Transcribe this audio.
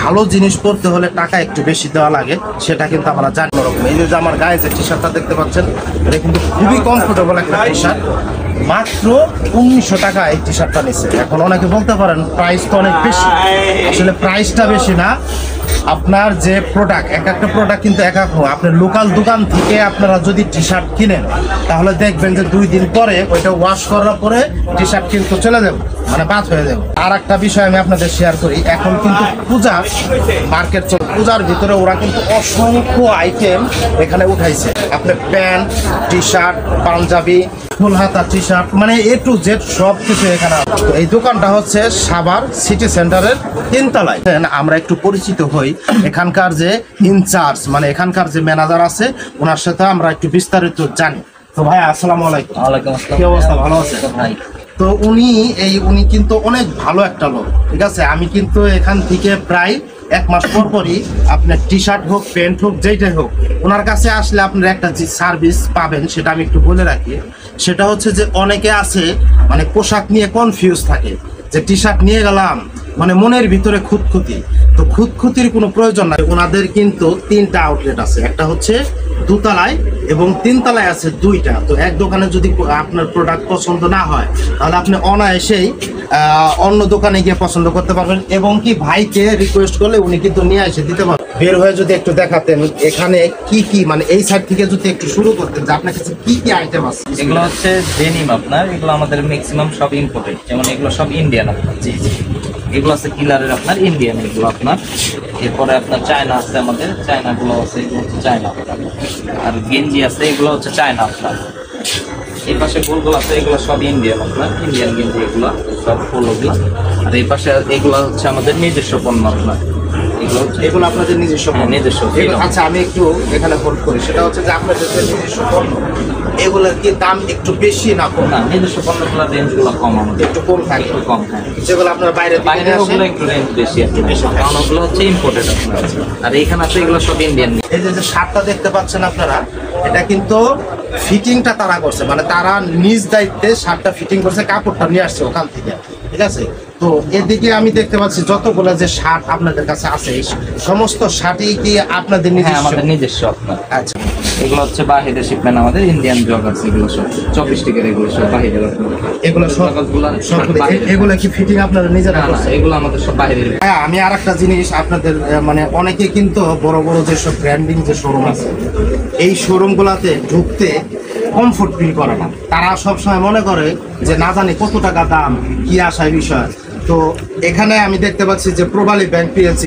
ভালো জিনিস পরতে হলে টাকা একটু বেশি দেওয়া লাগে, সেটা কিন্তু আমরা জানি। এই যে আমার গায়ে যে টি শার্টটা দেখতে পাচ্ছেন, এটা কিন্তু খুবই কমফোর্টেবল একটা টি শার্ট। মাত্র 1900 টাকা এই টি শার্টটা নিচ্ছে। এখন অনেকে বলতে পারেন প্রাইস তো অনেক বেশি, আসলে প্রাইসটা বেশি না, আপনার যে প্রোডাক্ট, এক একটা প্রোডাক্ট কিন্তু এক এক। আপনার লোকাল দোকান থেকে আপনারা যদি টি শার্ট কিনেন তাহলে দেখবেন যে 2 দিন পরে ওইটা ওয়াশ করার পরে টি শার্ট কিন্তু চলে যাবে, মানে বাদ হয়ে যাবে। আর একটা বিষয় আমি আপনাদের শেয়ার করি, এখন কিন্তু পূজা মার্কেট চলে, পূজার ভিতরে ওরা কিন্তু অসংখ্য আইটেম এখানে উঠাইছে। আপনার প্যান্ট, টি শার্ট, পাঞ্জাবি, ফুল হাতা টি শার্ট, মানে A to Z সব কিছু এখানে। তো এই দোকানটা হচ্ছে সাভার সিটি সেন্টারের 3 তলায়। আমরা একটু পরিচিত হই, এখানকার যে ইনচার্জ, মানে এখানকার যে ম্যানেজার আছে, ওনার সাথে আমরা একটু বিস্তারিত জানি। তো ভাই আসসালামু আলাইকুম। ওয়ালাইকুম আসসালাম। কি অবস্থা, ভালো আছে ভাই? তো উনি কিন্তু অনেক ভালো একটা লোক, ঠিক আছে। আমি কিন্তু এখান থেকে প্রায় 1 মাস পর পরই আপনার টি শার্ট হোক, প্যান্ট হোক, যেটাই হোক, ওনার কাছে আসলে আপনার একটা যে সার্ভিস পাবেন সেটা আমি একটু বলে রাখি। সেটা হচ্ছে যে অনেকে আছে মানে পোশাক নিয়ে কনফিউজ থাকে, যে টি শার্ট নিয়ে গেলাম মানে মনের ভিতরে খুঁতখুঁতি। তো খুঁতখুঁতির কোনো প্রয়োজন নাই। ওনাদের কিন্তু 3টা আউটলেট আছে, একটা হচ্ছে 2 তলায় এবং 3 তলায় আছে 2টা। তো এক দোকানে যদি আপনার প্রোডাক্ট পছন্দ না হয় তাহলে আপনি অনায়াসেই অন্য দোকানে গিয়ে পছন্দ করতে পারবেন, এবং কি ভাইকে রিকোয়েস্ট করলে উনি কিন্তু নিয়ে এসে দিতে পারবেন। বের হয়ে যদি একটু দেখাতেন এখানে কি কি, মানে এই সাইড থেকে যদি একটু শুরু করতেন যে আপনার কাছে কি কি আইটেম আছে। এগুলো হচ্ছে ডেনিম, আপনার এগুলো আমাদের ম্যাক্সিমাম সব ইম্পোর্টেড, যেমন এগুলো সব ইন্ডিয়ান আপনার। জি জি, এগুলো আছে কিলারের আপনার ইন্ডিয়ান এগুলো আপনার। এরপরে আপনার চায়না আছে, আমাদের চায়নাগুলো আছে, এগুলো হচ্ছে চায়না আপনার। আর গেঞ্জি আছে, এগুলো হচ্ছে চায়না আপনার। এই পাশে ফুলগুলো আছে, এগুলো সব ইন্ডিয়ান আপনার, ইন্ডিয়ান গেঞ্জি এগুলো সব ফুলগুলো। আর এই পাশে এগুলো হচ্ছে আমাদের নিজস্ব পণ্য আপনার। এগুলো আপনাদের নিজস্ব পণ্য? নিজস্ব। আচ্ছা, আমি একটু এখানে হোল্ড করি, সেটা হচ্ছে যে আপনাদের যে নিজস্ব পণ্য, এগুলোর কি দাম একটু বেশি না কম? না, নিজস্ব পণ্যগুলোর রেঞ্জগুলো কম, আমাদের একটু কম থাকে, একটু কম। হ্যাঁ, যেগুলো আপনার বাইরে বাইরে ওগুলো একটু রেঞ্জ বেশি আছে, কারণ ওগুলো হচ্ছে ইম্পোর্টেড আপনার। আর এইখানে আছে এগুলো সব ইন্ডিয়ান। এই যে শার্টটা দেখতে পাচ্ছেন আপনারা, এটা কিন্তু ফিটিংটা তারা করছে, মানে তারা নিজ দায়িত্বে শার্টটা ফিটিং করছে, কাপড়টা নিয়ে আসছে ওখান থেকে, ঠিক আছে। তো এদিকে আমি দেখতে পাচ্ছি যতগুলো যে শার্ট আপনাদের কাছে আছে, সমস্ত শার্টই কি আপনাদের নিজস্ব? আমাদের নিজস্ব আপনার। আচ্ছা, এগুলো হচ্ছে বাহিরের শিপমেন্ট, আমাদের ইন্ডিয়ান জগার্স, এগুলো সব 24 টিকের, এগুলো সব বাহিরের। এগুলো এগুলো কি ফিটিং আপনারা নিজেরা করছে? এগুলো আমাদের সব বাহিরের। হ্যাঁ, আমি আর একটা জিনিস আপনাদের, মানে অনেকে কিন্তু বড় বড় যেসব ব্র্যান্ডিং যে শোরুম আছে, এই শোরুমগুলোতে ঢুকতে কমফোর্ট ফিল করে না। তারা সবসময় মনে করে যে না জানি কত টাকা দাম, কি আসায় বিষয়। তো এখানে আমি দেখতে পাচ্ছি যে প্রবালী ব্যাংক পিএলসি,